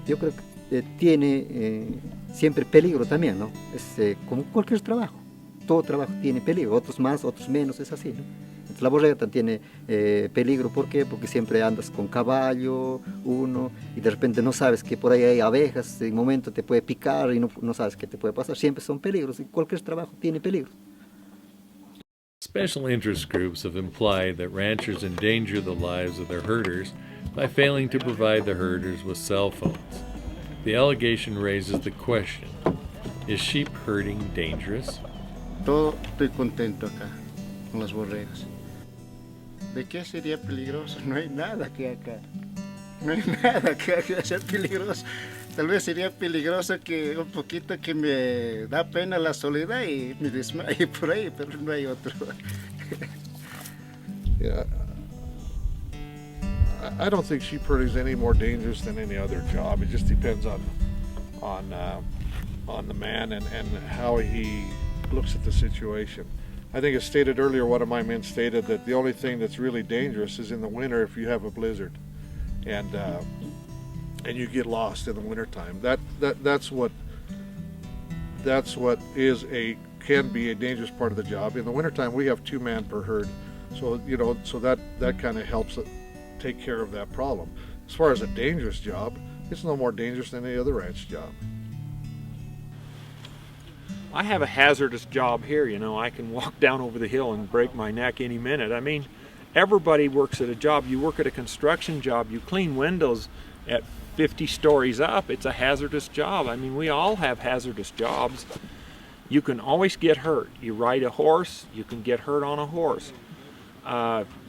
Yo creo que tiene siempre peligro también, ¿no? Es como cualquier trabajo. Todo trabajo tiene peligro, otros más, otros menos, es así, ¿no? Entonces, la borrega también tiene peligro, ¿por qué? Porque siempre andas con caballo, uno, y de repente no sabes que por ahí hay abejas, en un momento te puede picar y no sabes qué te puede pasar. Siempre son peligros, y cualquier trabajo tiene peligros. Special interest groups have implied that ranchers endanger the lives of their herders by failing to provide the herders with cell phones. The allegation raises the question, is sheep herding dangerous? Todo estoy contento acá con las borregas. ¿De qué sería peligroso? No hay nada que acá. No hay nada que haga ser peligroso. Tal vez sería peligroso que un poquito que me da pena la soledad y me desmaye por ahí, pero no hay otro. Yeah. I don't think sheep herding is any more dangerous than any other job. It just depends on the man and how he looks at the situation. I think as stated earlier, one of my men stated that the only thing that's really dangerous is in the winter if you have a blizzard, and you get lost in the wintertime. That's what can be a dangerous part of the job. In the wintertime, we have 2 man per herd, so that kind of helps take care of that problem. As far as a dangerous job, it's no more dangerous than any other ranch job. I have a hazardous job here, you know. I can walk down over the hill and break my neck any minute. I mean, everybody works at a job. You work at a construction job, you clean windows at 50 stories up. It's a hazardous job. I mean, we all have hazardous jobs. You can always get hurt. You ride a horse, you can get hurt on a horse.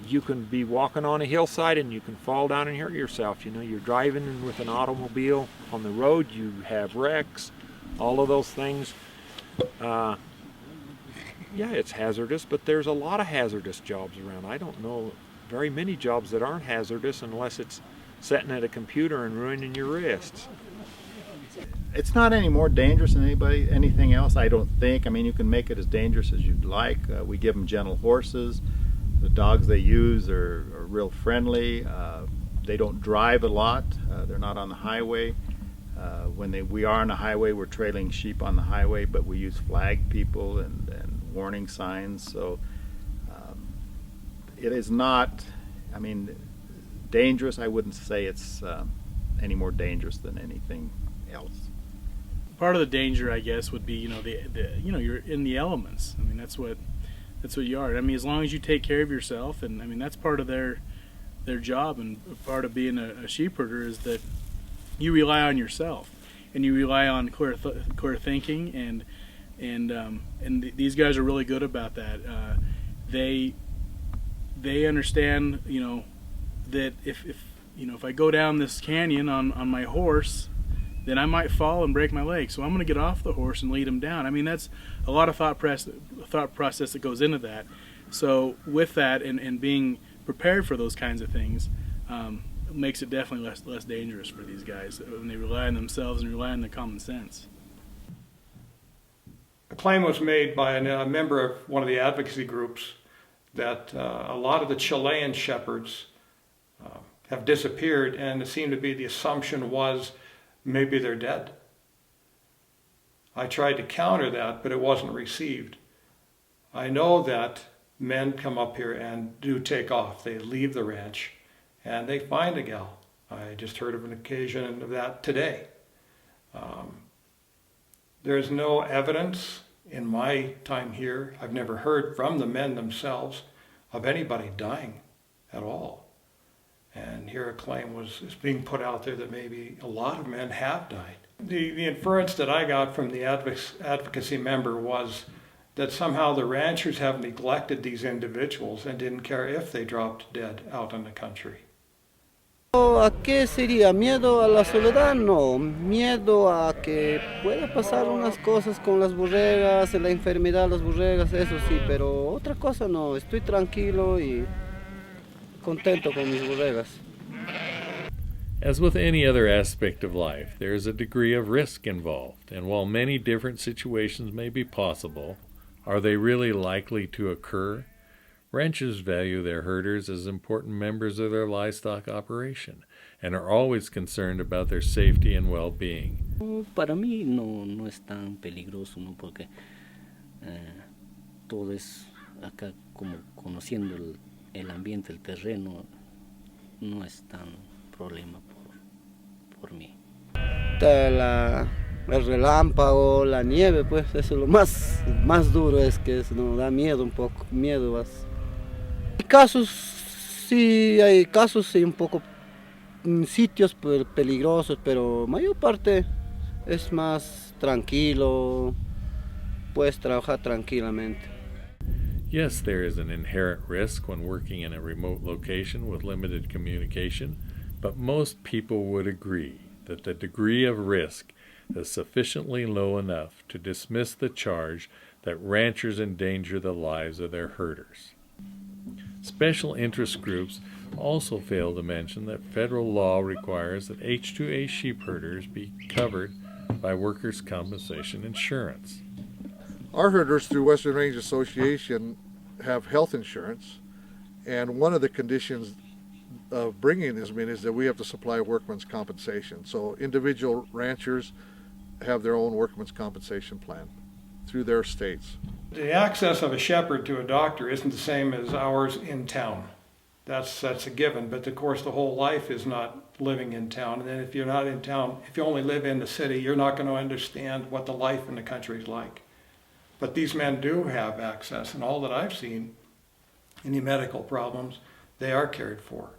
You can be walking on a hillside and you can fall down and hurt yourself. You know, you're driving with an automobile on the road, you have wrecks, all of those things. Yeah, it's hazardous, but there's a lot of hazardous jobs around. I don't know very many jobs that aren't hazardous unless it's sitting at a computer and ruining your wrists. It's not any more dangerous than anything else, I don't think. I mean, you can make it as dangerous as you'd like. We give them gentle horses. The dogs they use are real friendly. They don't drive a lot. They're not on the highway. When we are on the highway, we're trailing sheep on the highway, but we use flag people and warning signs. So it is not, I mean, dangerous. I wouldn't say it's any more dangerous than anything else. Part of the danger, I guess, would be you're in the elements. I mean, that's what you are. I mean, as long as you take care of yourself, and I mean that's part of their job, and part of being a sheep herder is that you rely on yourself, and you rely on clear thinking, and these guys are really good about that. They understand, that if I go down this canyon on my horse, then I might fall and break my leg. So I'm going to get off the horse and lead him down. I mean, that's a lot of thought process that goes into that. So with that and being prepared for those kinds of things, makes it definitely less dangerous for these guys when they rely on themselves and rely on their common sense. A claim was made by a member of one of the advocacy groups that a lot of the Chilean shepherds have disappeared, and it seemed to be the assumption was maybe they're dead. I tried to counter that, but it wasn't received. I know that men come up here and do take off. They leave the ranch and they find a gal. I just heard of an occasion of that today. There's no evidence in my time here. I've never heard from the men themselves of anybody dying at all. And here a claim is being put out there that maybe a lot of men have died. The inference that I got from the advocacy member was that somehow the ranchers have neglected these individuals and didn't care if they dropped dead out in the country. ¿A qué sería? ¿Miedo a la soledad? No. Miedo a que pueda pasar unas cosas con las borregas, la enfermedad de las borregas, eso sí, pero otra cosa no. Estoy tranquilo y contento con mis borregas. As with any other aspect of life, there is a degree of risk involved, and while many different situations may be possible, are they really likely to occur? Ranchers value their herders as important members of their livestock operation and are always concerned about their safety and well-being. Para mí no es tan peligroso, ¿no? Porque todo es acá como conociendo el ambiente, el terreno, no es tan problema por mí. El relámpago, la nieve, pues eso es lo más duro, es que nos da miedo un poco, miedo más. Hay casos sí, un poco sitios peligrosos, pero mayor parte es más tranquilo, puedes trabajar tranquilamente. Yes, there is an inherent risk when working in a remote location with limited communication, but most people would agree that the degree of risk is sufficiently low enough to dismiss the charge that ranchers endanger the lives of their herders. Special interest groups also fail to mention that federal law requires that H2A sheep herders be covered by workers' compensation insurance. Our herders through Western Range Association have health insurance, and one of the conditions of bringing this in is that we have to supply workman's compensation. So individual ranchers have their own workman's compensation plan through their states. The access of a shepherd to a doctor isn't the same as ours in town. That's a given, but of course the whole life is not living in town. And then if you're not in town, if you only live in the city, you're not going to understand what the life in the country is like. But these men do have access, and all that I've seen, any medical problems, they are cared for.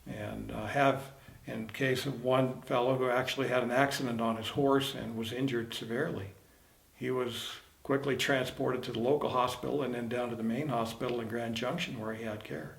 And have, in case of one fellow who actually had an accident on his horse and was injured severely, he was quickly transported to the local hospital and then down to the main hospital in Grand Junction where he had care.